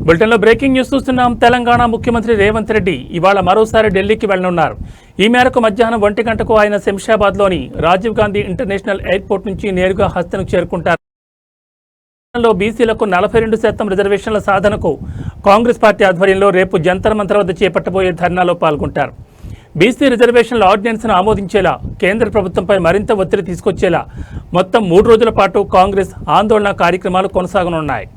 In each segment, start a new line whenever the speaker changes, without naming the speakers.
బులెటిన్లో breaking news చూస్తున్నాం. తెలంగాణ ముఖ్యమంత్రి రేవంత్ రెడ్డి ఇవాళ మరోసారి ఢిల్లీకి వెళ్లనున్నారు. ఈ మేరకు మధ్యాహ్నం 1 గంటకు ఆయన శంషాబాద్లోని రాజీవ్ గాంధీ ఇంటర్నేషనల్ ఎయిర్పోర్ట్ నుంచి నేరుగా హస్తనకు చేరుకుంటారు. బీసీలకు 42% రిజర్వేషన్ల సాధనకు కాంగ్రెస్ పార్టీ ఆధ్వర్యంలో రేపు జంతర్ మంతర్ వద్ద చేపట్టబోయే ధర్నాలో పాల్గొంటారు. బీసీ రిజర్వేషన్ల ఆర్డినెన్స్ను ఆమోదించేలా కేంద్ర ప్రభుత్వంపై మరింత ఒత్తిడి తీసుకొచ్చేలా మొత్తం 3 రోజుల పాటు కాంగ్రెస్ ఆందోళన కార్యక్రమాలు కొనసాగనున్నాయి.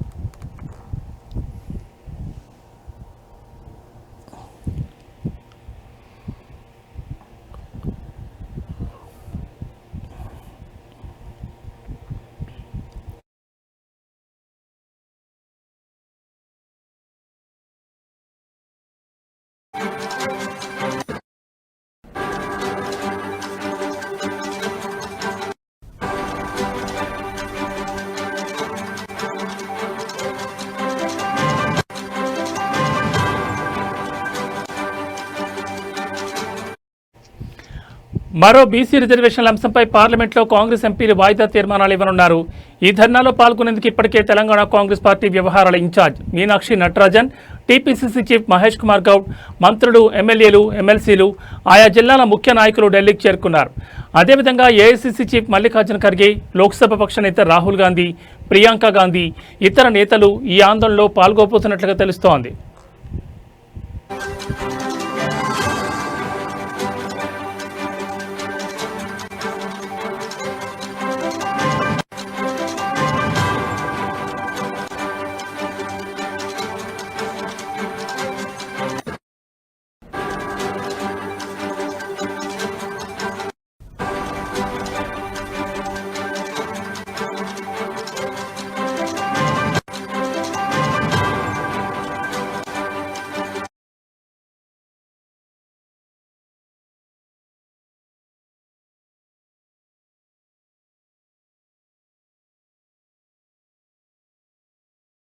మరో బీసీ రిజర్వేషన్ల అంశంపై పార్లమెంట్లో కాంగ్రెస్ ఎంపీలు వాయిదా తీర్మానాలు ఇవ్వనున్నారు. ఈ ధర్నాలో పాల్గొనేందుకు ఇప్పటికే తెలంగాణ కాంగ్రెస్ పార్టీ వ్యవహారాల incharge Meenakshi Natarajan, TPCC chief Mahesh Kumar Goud, మంత్రులు, ఎమ్మెల్యేలు, ఎమ్మెల్సీలు, ఆయా జిల్లాల ముఖ్య నాయకులు ఢిల్లీకి చేరుకున్నారు. అదేవిధంగా ఏఐసీసీ చీఫ్ మల్లికార్జున ఖర్గే, లోక్సభ పక్ష నేత రాహుల్ గాంధీ, ప్రియాంక గాంధీ, ఇతర నేతలు ఈ ఆందోళనలో పాల్గొపోతున్నట్లుగా తెలుస్తోంది.